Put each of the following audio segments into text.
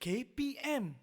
KPM.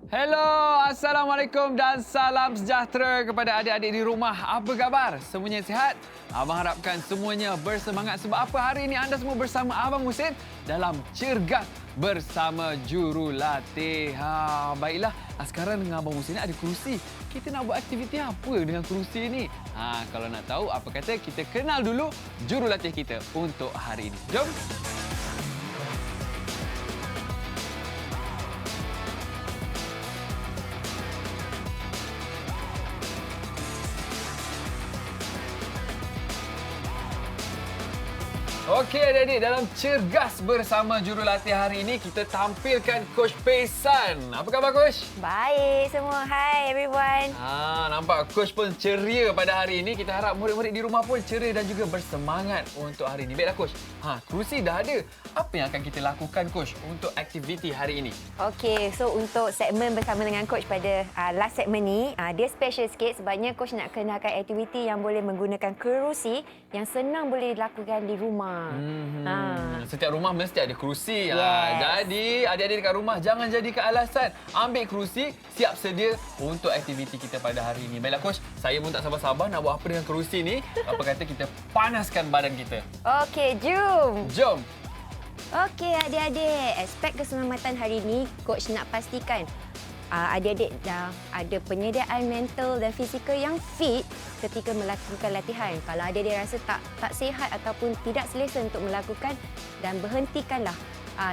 Hello, Assalamualaikum dan salam sejahtera kepada adik-adik di rumah. Apa khabar? Semuanya sihat? Abang harapkan semuanya bersemangat sebab apa hari ini anda semua bersama Abang Husin dalam Cergas bersama Jurulatih. Baiklah, sekarang dengan Abang Husin ada kerusi. Kita nak buat aktiviti apa dengan kerusi ni? Kalau nak tahu, apa kata kita kenal dulu jurulatih kita untuk hari ini. Jom! Okey adik-adik, dalam Cergas bersama Jurulatih hari ini kita tampilkan Coach Peisan. Apa khabar Coach? Baik semua. Hi everyone. Nampak Coach pun ceria pada hari ini. Kita harap murid-murid di rumah pun ceria dan juga bersemangat untuk hari ini. Baiklah Coach, kerusi dah ada. Apa yang akan kita lakukan Coach untuk aktiviti hari ini? Okey, so untuk segmen bersama dengan Coach pada last segmen ni, dia special sikit sebabnya Coach nak kenalkan aktiviti yang boleh menggunakan kerusi yang senang boleh dilakukan di rumah. Setiap rumah mesti ada kerusi. Yes. Jadi adik-adik dekat rumah jangan jadikan alasan. Ambil kerusi, siap sedia untuk aktiviti kita pada hari ini. Baiklah Coach, saya pun tak sabar-sabar nak buat apa dengan kerusi ni. Apa kata kita panaskan badan kita? Okey, jom. Jom. Okey adik-adik, aspek keselamatan hari ini Coach nak pastikan adik-adik dah ada penyediaan mental dan fizikal yang fit ketika melakukan latihan. Kalau adik-adik rasa tak sihat ataupun tidak selesa untuk melakukan, dan berhentikanlah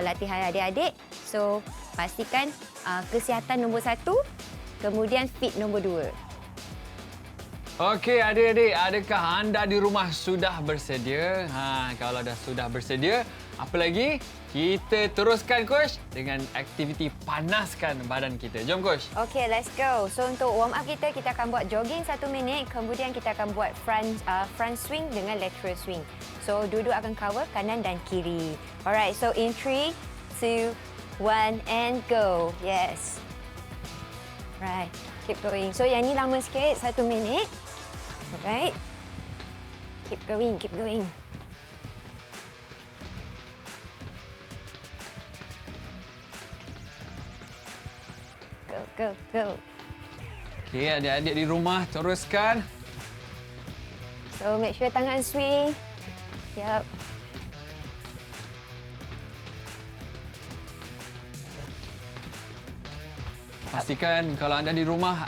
latihan adik-adik. So, pastikan kesihatan nombor 1, kemudian fit nombor 2. Okey adik-adik, adakah anda di rumah sudah bersedia? Kalau dah sudah bersedia, apa lagi? Kita teruskan Coach dengan aktiviti panaskan badan kita. Jom Coach. Okey, let's go. So untuk warm up kita akan buat jogging 1 minit, kemudian kita akan buat front swing dengan lateral swing. So dua-dua akan cover kanan dan kiri. Alright, so in 3, 2, 1 and go. Yes. Right, keep going. So yang ni lama sikit, 1 minit. Alright. Keep going, keep going. Go, go. Okey, adik-adik di rumah teruskan. So make sure tangan swing. Yep. Pastikan kalau anda di rumah,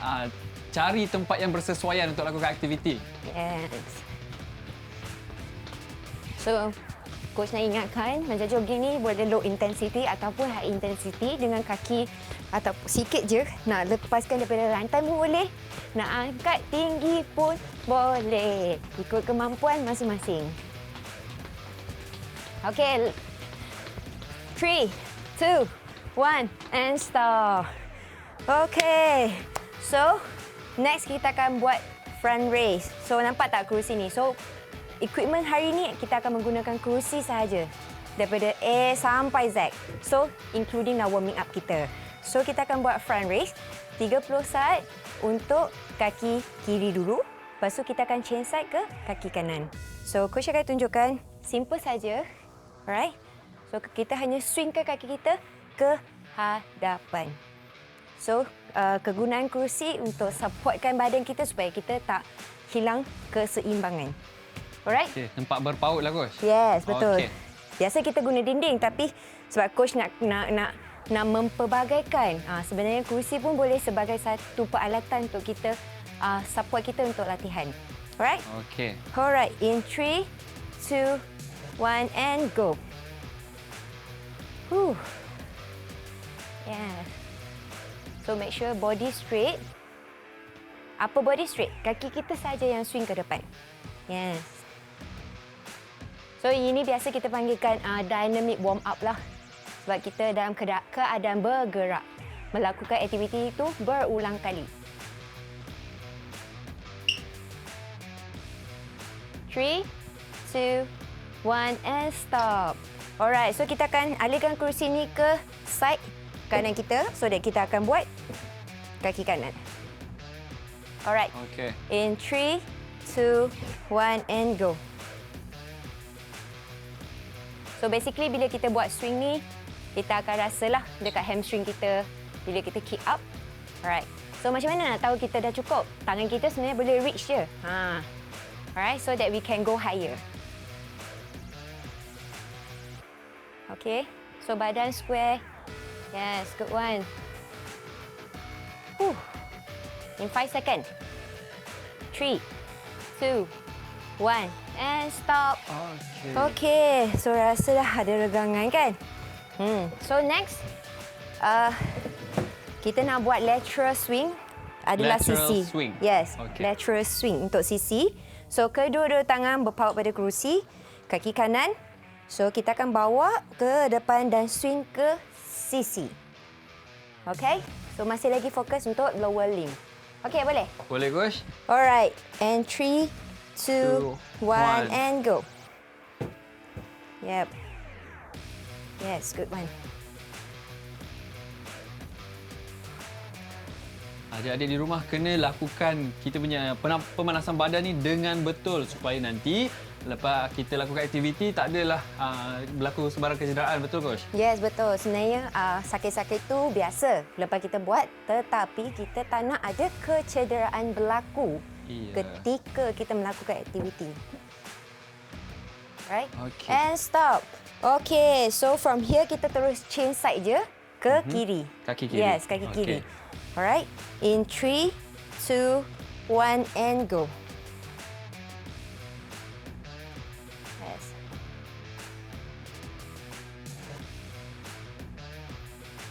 cari tempat yang bersesuaian untuk lakukan aktiviti. Yes. So, Coach nak ingatkan, macam jogging ni boleh low intensity ataupun high intensity dengan kaki atau sikit je. Nak lepaskan daripada rantai pun boleh. Nak angkat tinggi pun boleh. Ikut kemampuan masing-masing. Okay. 3, 2, 1 and stop. Okay. So, next kita akan buat front raise. So, nampak tak kerusi ni? So, equipment hari ni kita akan menggunakan kerusi sahaja. Daripada A sampai Z. So, including now warming up kita. So, kita akan buat front raise. 30 side untuk kaki kiri dulu. Lepas tu kita akan change side ke kaki kanan. So, Coach akan tunjukkan. Simple saja. Alright. So, kita hanya swing ke kaki kita ke hadapan. So, kegunaan kerusi untuk supportkan badan kita supaya kita tak hilang keseimbangan. Alright? Okey, tempat berpaut lah Coach. Yes, betul. Okey. Biasa kita guna dinding tapi sebab Coach nak mempelbagaikan. Sebenarnya kerusi pun boleh sebagai satu peralatan untuk kita support kita untuk latihan. Alright? Okey. Alright, in 3, 2, 1 and go. Yeah. So make sure body straight. Upper body straight. Kaki kita saja yang swing ke depan. Yes. So ini biasa kita panggilkan dynamic warm up lah. Sebab kita dalam keadaan bergerak. Melakukan aktiviti itu berulang kali. 3, 2, 1 and stop. Alright, so kita akan alihkan kerusi ni ke side kanan kita so that kita akan buat kaki kanan. Alright. Okey. In 3, 2, 1 and go. So basically bila kita buat swing ni, kita akan rasalah dekat hamstring kita bila kita kick up. Alright. So macam mana nak tahu kita dah cukup? Tangan kita sebenarnya boleh reach je. Alright, so that we can go higher. Okay, so badan square. Yes, good one. In 5 seconds. 3, 2, 1 and stop. Okey. Okay, so rasa dah ada regangan kan? So next, kita nak buat lateral swing adalah Lateral sisi. swing. Yes, Okay. lateral swing untuk sisi. So kedua-dua tangan berpaut pada kerusi, kaki kanan. So kita akan bawa ke depan dan swing ke sisi. Okay, so masih lagi fokus untuk lower limb. Okay, boleh? Boleh, Coach? Alright, and 3, 2, 1 and go. Yep. Yes, good one. Adik-adik di rumah kena lakukan kita punya pemanasan badan ni dengan betul supaya nanti lepas kita lakukan aktiviti tak adalah berlaku sebarang kecederaan, betul Coach? Yes, betul. Sebenarnya sakit-sakit tu biasa lepas kita buat, tetapi kita tak nak ada kecederaan berlaku ketika kita melakukan aktiviti. Right? Okay. And stop. Okay, so from here kita terus change side je ke kiri. Kaki kiri. Yes, kaki kiri. Okay. Alright. In 3, 2, 1 and go. Yes.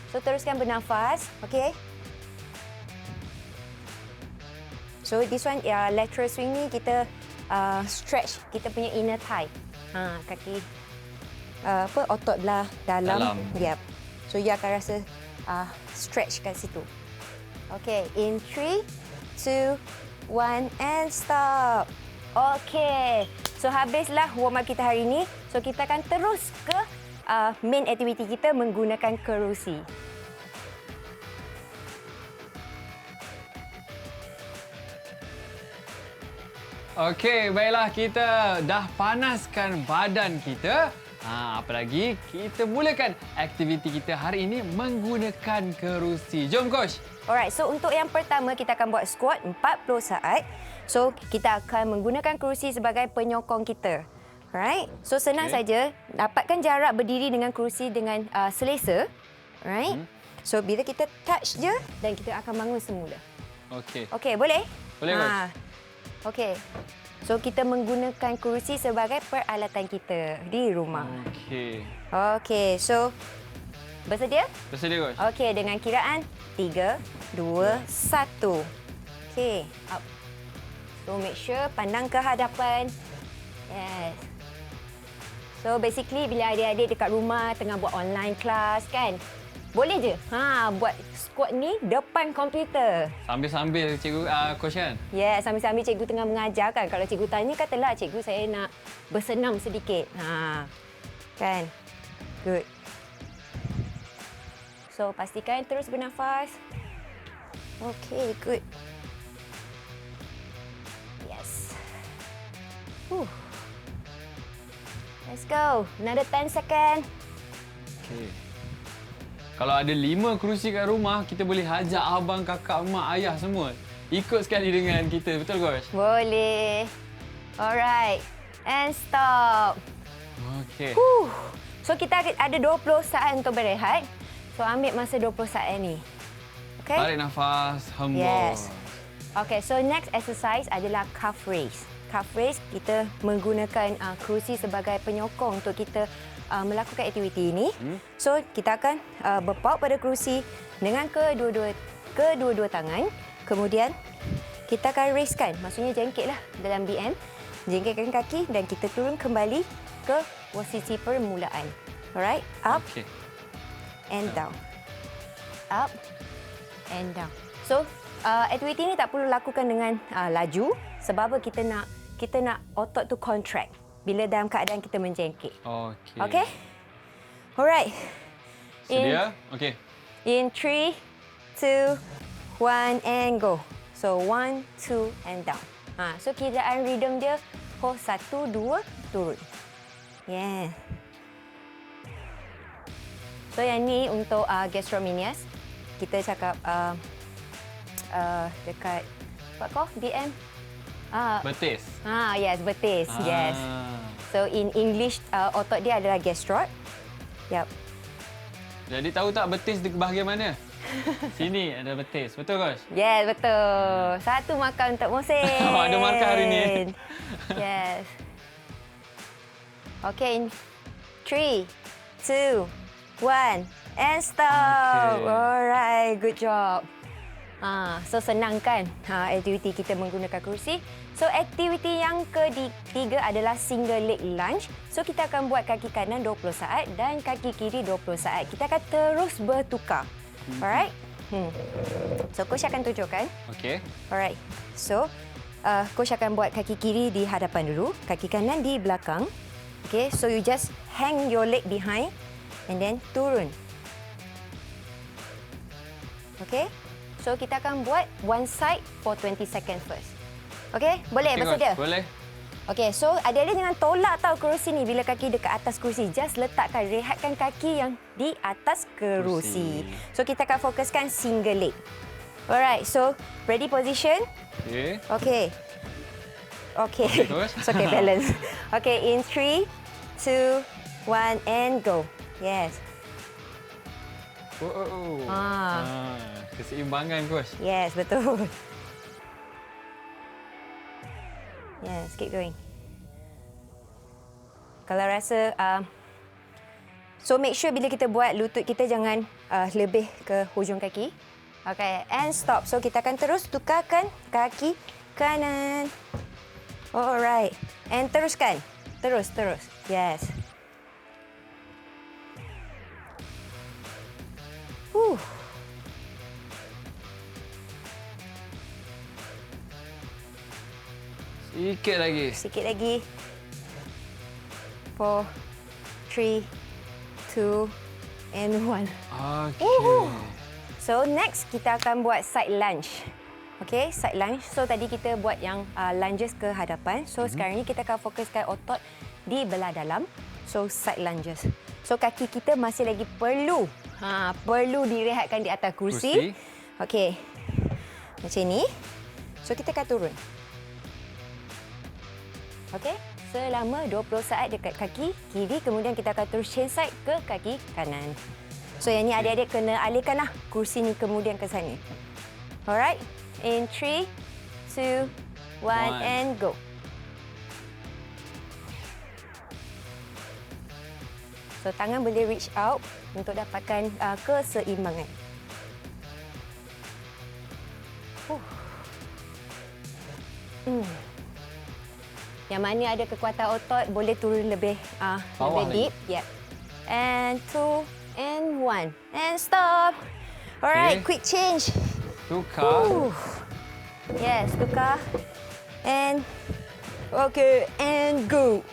So teruskan bernafas, okay? So this one lateral swing ni kita stretch kita punya inner thigh. Kaki otot belah dalam. Yep. So you akan rasa stretch kat situ. Okay, in 3, 2, 1 and stop. Okay. So habislah warm up kita hari ini. So kita akan terus ke main activity kita menggunakan kerusi. Okey, baiklah kita dah panaskan badan kita. Apa lagi? Kita mulakan aktiviti kita hari ini menggunakan kerusi. Jom Coach. Alright, so untuk yang pertama kita akan buat squat 40 saat. So kita akan menggunakan kerusi sebagai penyokong kita. Alright, so senang saja. Dapatkan jarak berdiri dengan kerusi dengan selesa. Alright, so bila kita touch je dan kita akan bangun semula. Okey. Okey, boleh? Boleh, Coach. Okey. So kita menggunakan kerusi sebagai peralatan kita di rumah. Okey. Okey, so bersedia? Bersedia Coach. Okey, dengan kiraan 3, 2, 1. Okey, up. So make sure pandang ke hadapan. Yes. So basically bila adik-adik dekat rumah tengah buat online class kan, boleh je buat squat ni depan komputer. Sambil-sambil cikgu Coach kan? Yeah, sambil-sambil cikgu tengah mengajar kan. Kalau cikgu tanya, katalah cikgu saya nak bersenam sedikit. Kan? Good. So, pastikan terus bernafas. Okay, good. Yes. Let's go. Another 10 second. Okey. Kalau ada 5 kerusi kat rumah, kita boleh ajak abang, kakak, mak, ayah semua ikut sekali dengan kita. Betul Coach? Boleh. Alright. And stop. Okey. So, kita ada 20 saat untuk berehat. So, ambil masa 20 saat ni. Okay? Tarik nafas, hembus. Yes. Okay, so next exercise adalah calf raise. Calf raise, kita menggunakan kerusi sebagai penyokong untuk kita melakukan aktiviti ini. So, kita akan berpaut pada kerusi dengan kedua-dua tangan. Kemudian, kita akan raiskan. Maksudnya jangkitlah dalam BM. Jangkitkan kaki dan kita turun kembali ke posisi permulaan. Alright, up and down. Up and down. So, aktiviti ini tak perlu lakukan dengan laju sebab kita nak kita nak otot tu contract bila dalam keadaan kita menjengkit. Okey. Okay? Alright. Sedia? Okey. In 3, 2, 1 and go. So 1, 2 and down. So kiraan rhythm dia hold 1, 2 turun. Yeah. So yang ni untuk gastromenias. Kita cakap dekat apa kau? BM? Betis. Yes, betis. Yes. So in English otot dia adalah gastroid. Yep. Jadi tahu tak betis di bahagian mana? Sini ada betis. Betul, Coach? Yes, betul. Satu markah untuk Mohsin. Ada markah hari ni. Yes. Okay, in 3, 2, 1 and stop. Okay. Alright, good job. So senang kan aktiviti kita menggunakan kerusi. So aktiviti yang ketiga adalah single leg lunge. So kita akan buat kaki kanan 20 saat dan kaki kiri 20 saat. Kita akan terus bertukar. Alright. So coach akan tunjukkan. Okey. Alright. So coach akan buat kaki kiri di hadapan dulu, kaki kanan di belakang. Okay, so you just hang your leg behind and then turun. Okay, so kita akan buat one side for 20 seconds first. Okay, boleh bersedia? Boleh. Okay, so adik-adik jangan tolak tau kerusi ni bila kaki dekat atas kerusi. Just letakkan, rehatkan kaki yang di atas kerusi. So kita akan fokuskan single leg. Alright, so ready position? Okey. Okay. Okay. Okay, terus. It's okay, balance. Okay, in 3, 2, 1 and go. Yes. Keseimbangan, Coach. Yes, betul. Yes, keep going. Kalau rasa so make sure bila kita buat lutut kita jangan lebih ke hujung kaki. Okay, and stop. So kita akan terus tukarkan kaki kanan. Alright. And teruskan. Terus. Yes. Sikit lagi. Sikit lagi. 4, 3, 2 and 1. Okey. So next kita akan buat side lunge. Okay, side lunge. So tadi kita buat yang lunges ke hadapan. So sekarang ni kita akan fokuskan otot di belah dalam. So side lunges. So kaki kita masih lagi perlu direhatkan di atas kursi. Okay. Macam ni. So kita akan turun. Okay. Selama 20 saat dekat kaki kiri, kemudian kita akan terus change side ke kaki kanan. So yang ni adik-adik kena alihkanlah kursi ni kemudian ke sana. Alright. In 3, 2, 1 and go. So tangan boleh reach out untuk dapatkan keseimbangan. Yang mana ada kekuatan otot boleh turun lebih deep. Yep. And 2 and 1 and stop. Alright, quick change. Tukar. Yes, tukar. And okay, and go.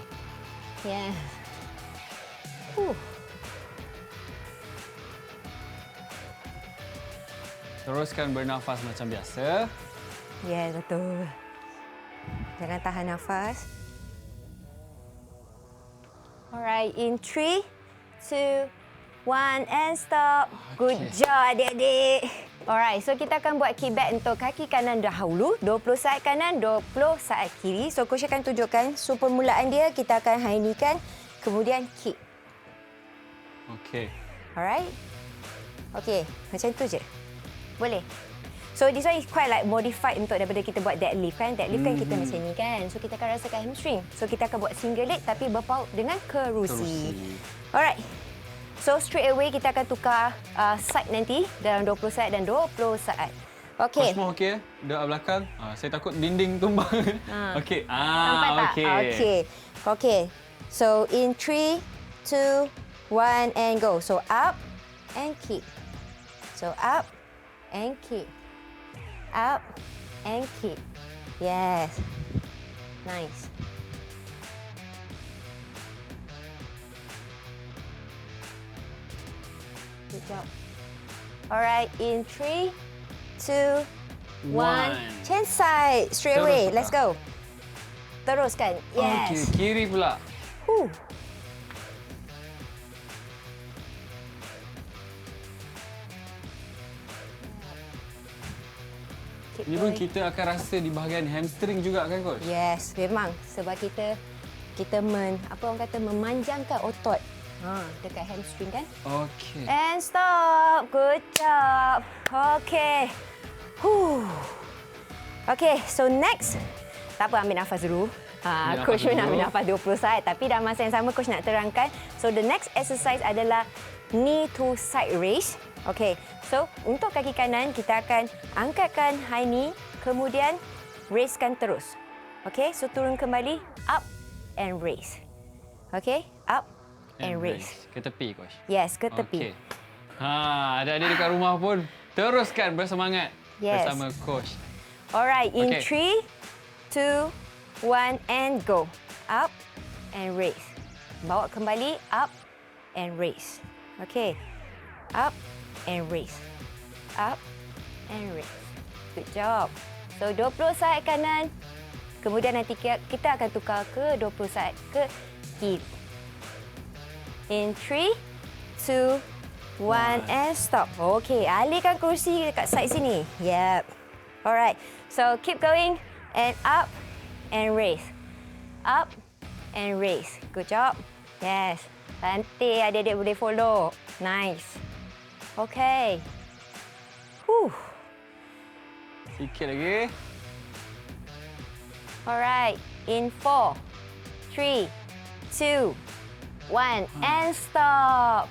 Yes. Teruskan bernafas macam biasa. Yes, betul. Jangan tahan nafas. Alright, in 3, 2, 1 and stop. Good job adik-adik. Alright, so kita akan buat kick back untuk kaki kanan dahulu. 20 saat kanan, 20 saat kiri. So coach akan tunjukkan. So permulaan dia kita akan high knee-kan. Kemudian kick. Okey. Alright. Okay, macam tu je. Boleh. So this one is quite like modified untuk daripada kita buat deadlift kan. Deadlift kan kita macam ni kan. So kita akan rasakan hamstring. So kita akan buat single leg tapi berpaut dengan kerusi. Alright. So straight away kita akan tukar side nanti dalam 20 saat dan 20 saat. Okey. Semua okey? Dekat belakang. Saya takut dinding tumbang. Okey. Nampak tak? Okey. Okey. So in 3, 2, 1 and go. So up and kick. So up and kick. Up and kick. Yes. Nice. Good job. Alright, in 3, 2, 1. Change side. Straight Terus away. pula. Let's go. Teruskan. Yes. Okey, kiri pula. Whew. Keep Ini pun going. kita akan rasa di bahagian hamstring juga kan coach? Yes, memang sebab kita apa orang kata memanjangkan otot. Dekat hamstring kan? Okey. And stop. Good job. Okay. Okay, so next. Tak apa, ambil nafas dulu. Ambil Coach nafas nak ambil dulu. nafas 20 saat. Tapi dalam masa yang sama, Coach nak terangkan. So, the next exercise adalah knee to side raise. Okay, so untuk kaki kanan, kita akan angkatkan high knee. Kemudian, raiskan terus. Okay, so turun kembali. Up and raise. Okay, up and raise. Ke tepi coach. Yes, ke tepi. Okey. Adik-adik dekat rumah pun teruskan bersemangat Yes. bersama coach. Alright, in Okay. 3, 2, 1 and go. Up and raise. Bawa kembali, up and raise. Okay. Up and raise. Up and raise. Good job. So 20 saat kanan. Kemudian nanti kita akan tukar ke 20 saat ke kiri. In 3, 2, 1 and stop. Okay, alihkan kerusi dekat side sini. Yep. Alright. So keep going and up and raise. Up and raise. Good job. Yes. Cantik, adik-adik boleh follow. Nice. Okay. Sikit lagi. Alright. In 4, 3, 2, 1 and stop.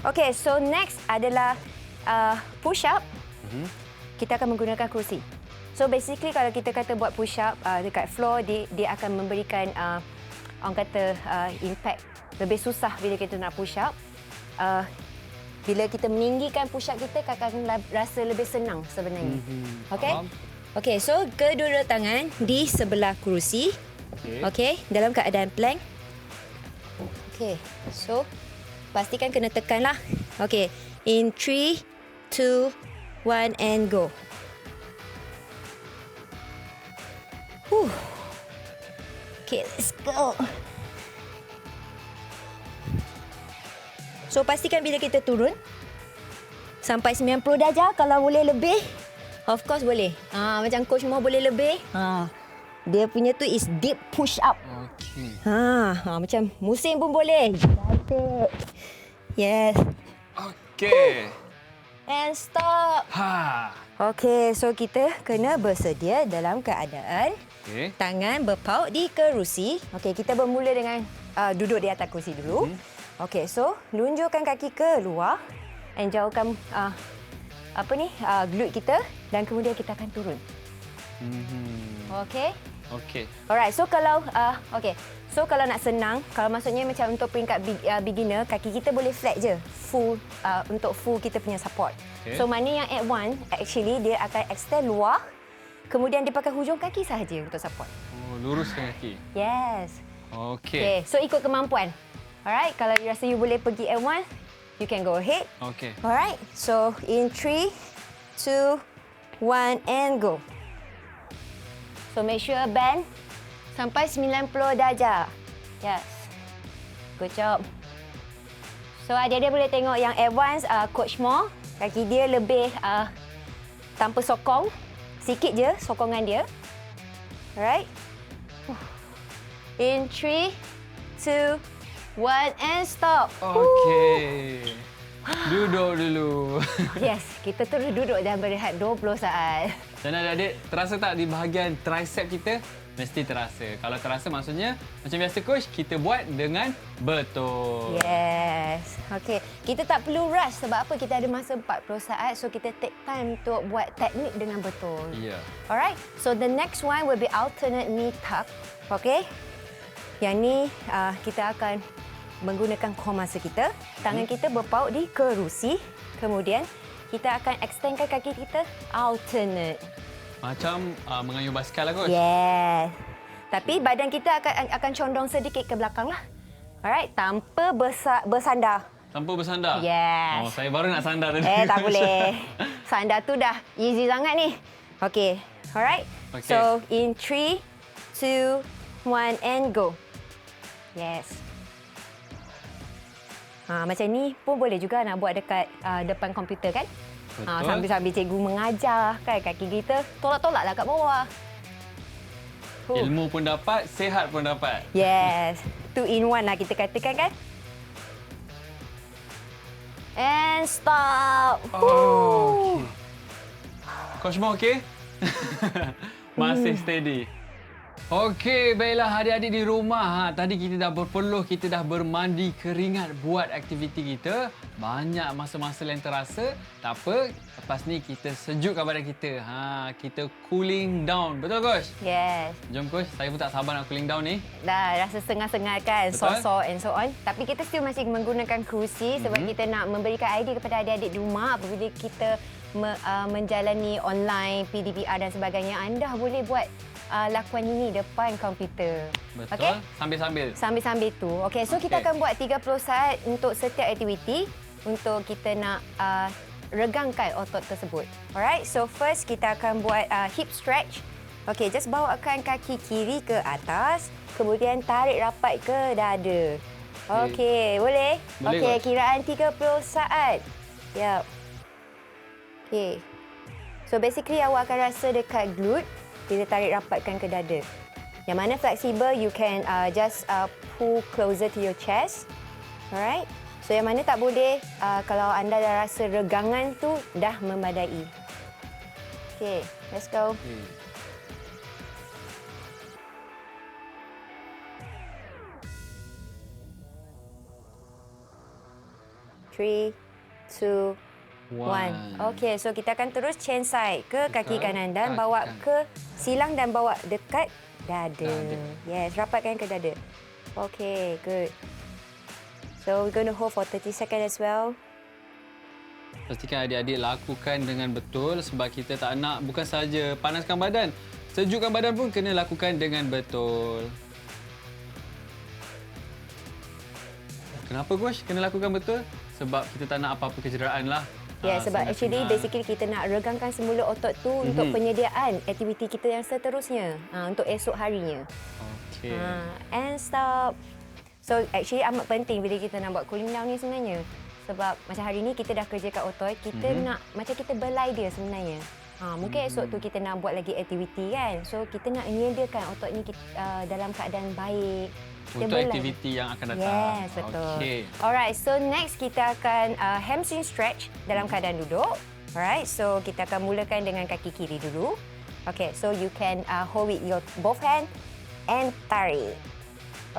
Okay, so next adalah push up. Kita akan menggunakan kerusi. So basically kalau kita kata buat push up dekat floor, dia akan memberikan orang kata impact lebih susah bila kita nak push up. Bila kita meninggikan push up kita akan rasa lebih senang sebenarnya. Okay? Faham. Okay, so kedua-dua tangan di sebelah kerusi. Okey. Okay, dalam keadaan plank. Okay, so pastikan kena tekan lah. Okay, in 3, 2, 1 and go. Okay, let's go. So pastikan bila kita turun sampai 90 darjah, kalau boleh lebih, of course boleh. Macam coach mau boleh lebih. Dia punya tu is deep push up. Okey. Macam musim pun boleh. Cantik. Yes. Okey. And stop. Okay, so kita kena bersedia dalam keadaan Okey. tangan berpaut di kerusi. Okay, kita bermula dengan duduk di atas kerusi dulu. Okay, so lunjurkan kaki ke luar and jauhkan glute kita dan kemudian kita akan turun. Okay. Okey. Alright, so kalau kalau nak senang, kalau maksudnya macam untuk peringkat beginner, kaki kita boleh flat je, full untuk full kita punya support. Okay. So mana yang advance, actually dia akan extend luar, kemudian dia pakai hujung kaki sahaja untuk support. Luruskan kaki. Yes. Okey. Okay, so ikut kemampuan. Alright, kalau you rasa you boleh pergi advance, you can go ahead. Okey. Alright, so in 3, 2, 1 and go. So make sure bend sampai 90 darjah. Yes. Good job. So adik-adik boleh tengok yang advance Coach Mo, kaki dia lebih tanpa sokong. Sikit je sokongan dia. Alright. In 3, 2, 1 and stop. Okey. Duduk dulu. Yes, kita terus duduk dan berehat 20 saat. Dan adik-adik, terasa tak di bahagian tricep kita? Mesti terasa. Kalau terasa maksudnya, macam biasa coach, kita buat dengan betul. Yes. Okay. Kita tak perlu rush sebab apa? Kita ada masa 40 saat. So, kita take time untuk buat teknik dengan betul. Ya. Alright. So, the next one will be alternate knee tuck. Okay. Yang ni kita akan menggunakan core muscle kita. Tangan kita berpaut di kerusi. Kemudian, kita akan extendkan kaki kita alternate. Macam mengayuh basikal lah coach. Yes. Tapi badan kita akan condong sedikit ke belakang lah. Alright, tanpa bersandar. Tanpa bersandar? Yes. Oh, saya baru nak sandar tadi. Tak boleh. Sandar tu dah easy sangat ni. Okay, alright. Okay. So, in 3, 2, 1 and go. Yes. Macam ni pun boleh juga nak buat dekat depan komputer kan? Betul. Sambil-sambil cikgu mengajar kan, kaki kita tolak-tolaklah kat bawah. Ilmu pun dapat, sihat pun dapat. Yes. 2 in 1 lah kita katakan kan? And stop. Oh, okay. Coach Mo okey? Masih steady. Okey, baiklah adik-adik di rumah. Tadi kita dah berpeluh, kita dah bermandi keringat buat aktiviti kita. Banyak masa-masa yang terasa. Tak apa, lepas ni kita sejukkan badan kita. Kita cooling down. Betul, Coach? Yes. Jom, Coach. Saya pun tak sabar nak cooling down ni. Dah rasa setengah-setengah kan, Betul. sore-sore and so on. Tapi kita still masih menggunakan kerusi sebab kita nak memberikan idea kepada adik-adik di rumah apabila kita menjalani online, PDPR dan sebagainya. Anda boleh buat lakuan ini depan komputer. Betul. Okay? Sambil-sambil. Sambil-sambil tu. Okay, so kita Okey. akan buat 30 saat untuk setiap aktiviti untuk kita nak regangkan otot tersebut. Alright, so first kita akan buat hip stretch. Okay, just bawakan kaki kiri ke atas, kemudian tarik rapat ke dada. Okay, boleh? Boleh, Okay, Coach. kiraan 30 saat. Yep. Okay. So basically awak akan rasa dekat glute bila tarik rapatkan ke dada. Yang mana fleksibel, you can just pull closer to your chest. Alright. So yang mana tak boleh, kalau anda dah rasa regangan tu dah memadai. Okay, let's go. Okay. Three, two, one. Okay, so kita akan terus chain side ke kaki kanan dan bawa ke silang dan bawa dekat dada. Yes, rapatkan ke dada. Okay, good. So we're going to hold for 30 seconds as well. Pastikan adik-adik lakukan dengan betul sebab kita tak nak bukan saja panaskan badan, sejukkan badan pun kena lakukan dengan betul. Kenapa, Coach? Kena lakukan betul? Sebab kita tak nak apa-apa kecederaan lah. Ya, sebab actually basically kita nak regangkan semula otot tu untuk penyediaan aktiviti kita yang seterusnya, untuk esok harinya. Okey. And stop. So actually amat penting bila kita nak buat cooling down ni sebenarnya. Sebab macam hari ni kita dah kerja kat otot, kita nak macam kita belai dia sebenarnya. Mungkin esok tu kita nak buat lagi aktiviti kan. So kita nak menyediakan otot ni dalam keadaan baik. Dia Untuk belai. aktiviti yang akan datang. Yes, betul. Okey. Alright, so next kita akan hamstring stretch dalam keadaan duduk. Alright, so kita akan mulakan dengan kaki kiri dulu. Okay, so you can hold with your both hand and tarik.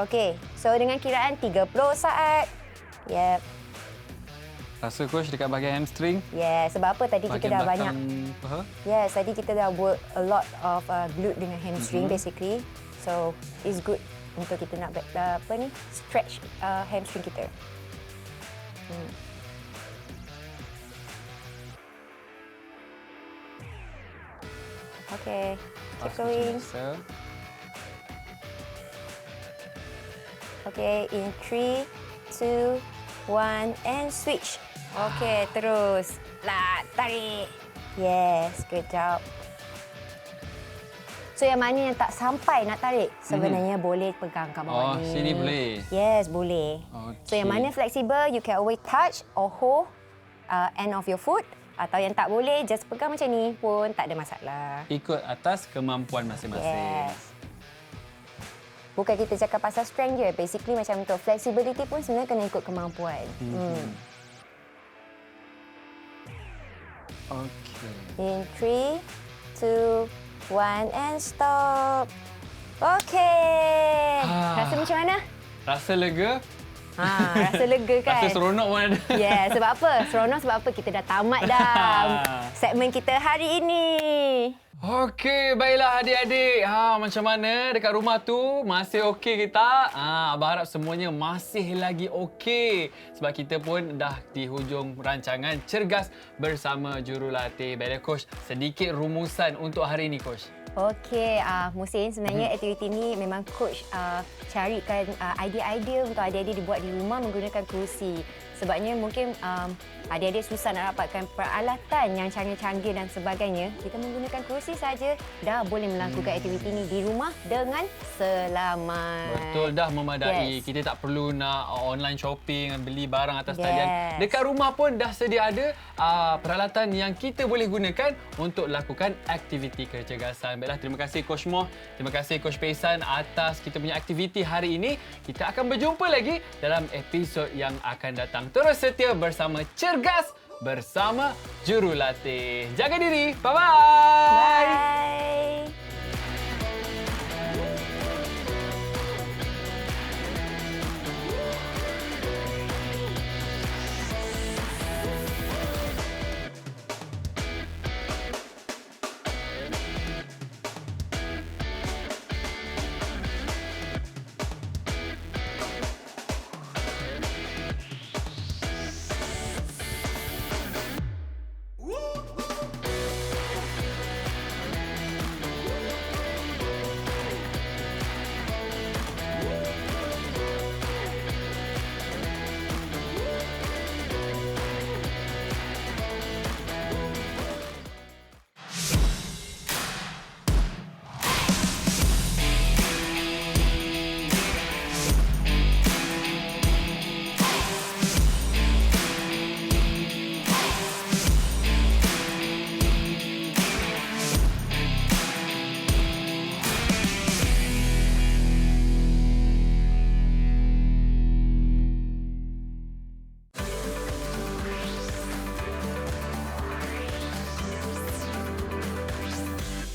Okay, so dengan kiraan 30 saat. Yep. Rasa, Coach, dekat bahagian hamstring? Yes, sebab apa tadi kita dah banyak. Paha? Yes, tadi kita dah work a lot of glute dengan hamstring basically. So, it's good untuk kita nak stretch hamstring kita. Okay, keep going. Okay, in 3, 2, 1 and switch. Okay, terus. Tarik. Yes, good job. So yang mana yang tak sampai nak tarik, sebenarnya boleh pegang kat bawah ni. Sini boleh? Yes, boleh. Okay. So yang mana fleksibel, you can always touch or hold end of your foot. Atau yang tak boleh, just pegang macam ni pun tak ada masalah. Ikut atas kemampuan masing-masing. Yes. Bukan kita cakap pasal strength je. Basically macam untuk flexibility pun sebenarnya kena ikut kemampuan. Okey. In 3, 2, 1 and stop. Okay. Rasa macam mana? Rasa lega? Rasa lega kan? Rasa seronok pun ada. Yeah, sebab apa? Seronok sebab apa? Kita dah tamat dah segmen kita hari ini. Okey, baiklah adik-adik. Macam mana dekat rumah tu? Masih okey ke tak? Abang harap semuanya masih lagi okey. Sebab kita pun dah di hujung rancangan Cergas bersama Jurulatih. Baiklah, Coach. Sedikit rumusan untuk hari ini, Coach. Okey, Musin, sebenarnya aktiviti ni memang coach carikan idea-idea untuk adik-adik dibuat di rumah menggunakan kerusi. Sebabnya mungkin adik-adik susah nak dapatkan peralatan yang canggih-canggih dan sebagainya. Kita menggunakan kerusi saja dah boleh melakukan aktiviti ni di rumah dengan selamat. Betul, dah memadai. Yes. Kita tak perlu nak online shopping, beli barang atas Yes. talian. Dekat rumah pun dah sedia ada peralatan yang kita boleh gunakan untuk lakukan aktiviti kecergasan. Baiklah, terima kasih Coach Moh, terima kasih Coach Peisan atas kita punya aktiviti hari ini. Kita akan berjumpa lagi dalam episod yang akan datang. Terus setia bersama Cergas bersama Jurulatih. Jaga diri. Bye-bye. Bye.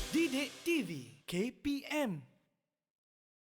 Didik TV KPM